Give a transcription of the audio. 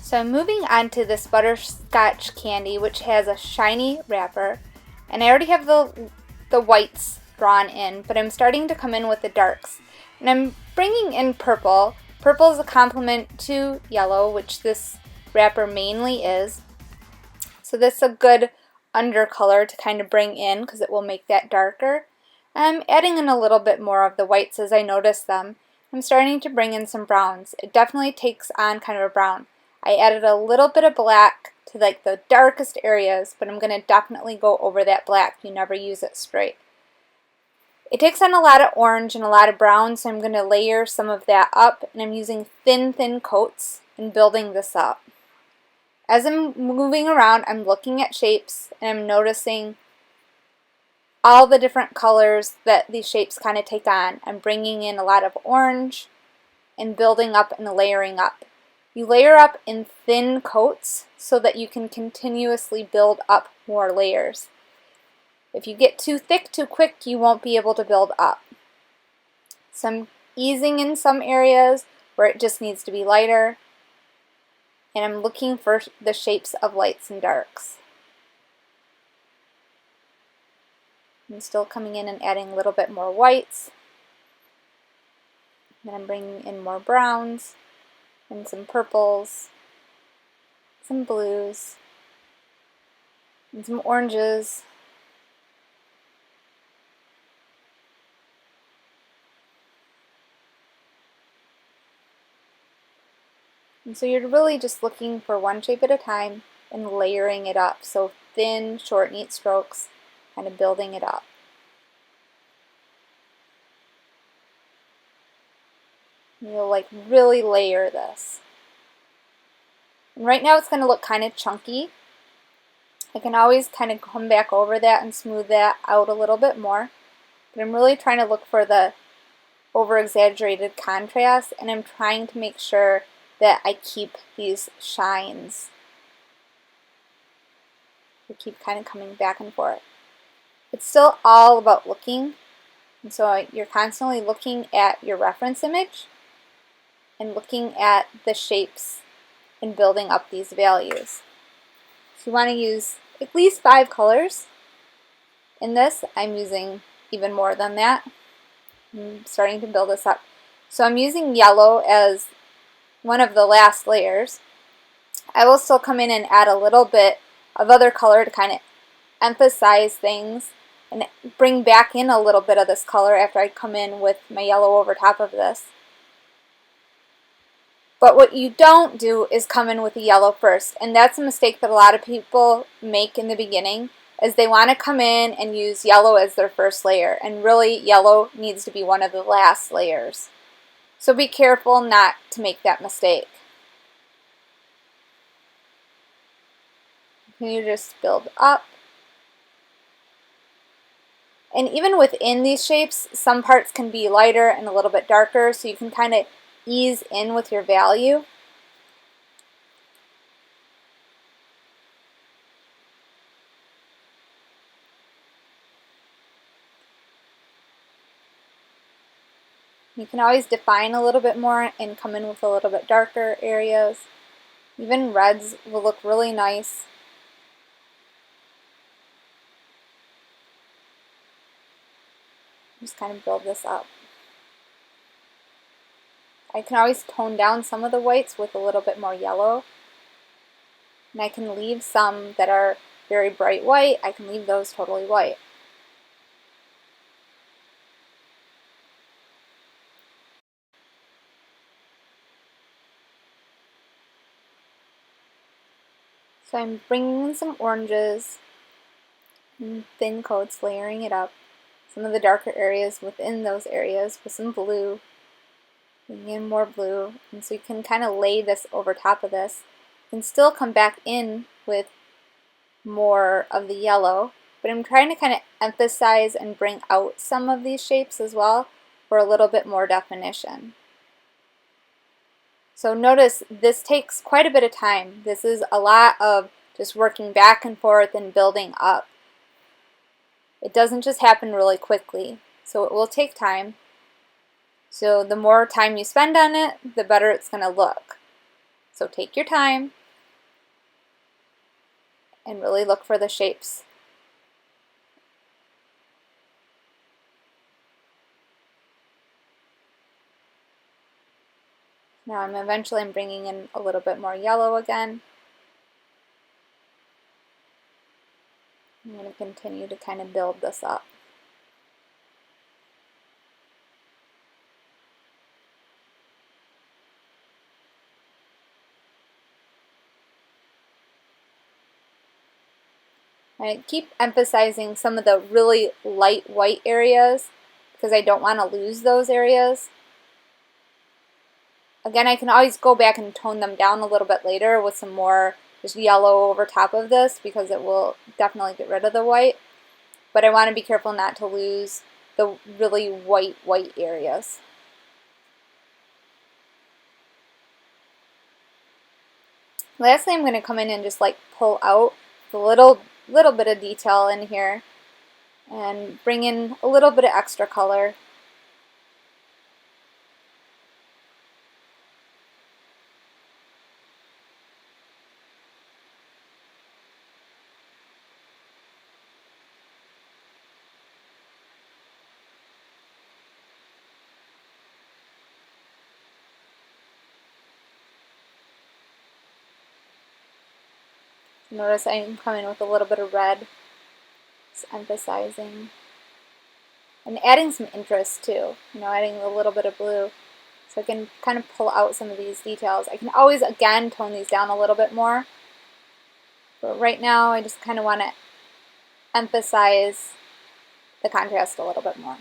So I'm moving on to this butterscotch candy, which has a shiny wrapper, and I already have the whites drawn in, but I'm starting to come in with the darks. And I'm bringing in purple. Purple is a complement to yellow, which this wrapper mainly is. So this is a good undercolor to kind of bring in because it will make that darker. I'm adding in a little bit more of the whites as I notice them. I'm starting to bring in some browns. It definitely takes on kind of a brown. I added a little bit of black to like the darkest areas, but I'm going to definitely go over that black. You never use it straight. It takes on a lot of orange and a lot of brown, so I'm going to layer some of that up, and I'm using thin coats and building this up. As I'm moving around, I'm looking at shapes and I'm noticing all the different colors that these shapes kind of take on. I'm bringing in a lot of orange and building up and layering up. You layer up in thin coats so that you can continuously build up more layers. If you get too thick too quick, you won't be able to build up. So I'm easing in some areas where it just needs to be lighter, and I'm looking for the shapes of lights and darks. I'm still coming in and adding a little bit more whites. Then I'm bringing in more browns and some purples, some blues, and some oranges. And so you're really just looking for one shape at a time and layering it up. So thin, short, neat strokes, kind of building it up. You'll like really layer this. And right now it's going to look kind of chunky. I can always kind of come back over that and smooth that out a little bit more. But I'm really trying to look for the over-exaggerated contrast, and I'm trying to make sure that I keep these shines. I keep kind of coming back and forth. It's still all about looking, and so you're constantly looking at your reference image and looking at the shapes and building up these values. So you want to use at least 5 colors. In this, I'm using even more than that. I'm starting to build this up. So I'm using yellow as one of the last layers. I will still come in and add a little bit of other color to kind of emphasize things and bring back in a little bit of this color after I come in with my yellow over top of this. But what you don't do is come in with the yellow first, and that's a mistake that a lot of people make in the beginning, is they want to come in and use yellow as their first layer, and really yellow needs to be one of the last layers. So be careful not to make that mistake. You just build up. And even within these shapes, some parts can be lighter and a little bit darker, so you can kind of ease in with your value. You can always define a little bit more and come in with a little bit darker areas. Even reds will look really nice. Just kind of build this up. I can always tone down some of the whites with a little bit more yellow. And I can leave some that are very bright white. I can leave those totally white. So I'm bringing in some oranges and thin coats, layering it up. Some of the darker areas within those areas with some blue. Bring in more blue, and so you can kind of lay this over top of this and still come back in with more of the yellow, but I'm trying to kind of emphasize and bring out some of these shapes as well for a little bit more definition. So notice this takes quite a bit of time. This is a lot of just working back and forth and building up. It doesn't just happen really quickly, so it will take time. So the more time you spend on it, the better it's going to look. So take your time and really look for the shapes. Now I'm bringing in a little bit more yellow again. I'm going to continue to kind of build this up. I keep emphasizing some of the really light white areas because I don't want to lose those areas. Again, I can always go back and tone them down a little bit later with some more just yellow over top of this because it will definitely get rid of the white. But I want to be careful not to lose the really white areas. Lastly, I'm going to come in and just like pull out the little bit of detail in here and bring in a little bit of extra color. Notice I'm coming with a little bit of red, just emphasizing. And adding some interest too, adding a little bit of blue. So I can kind of pull out some of these details. I can always, again, tone these down a little bit more. But right now, I just kind of want to emphasize the contrast a little bit more.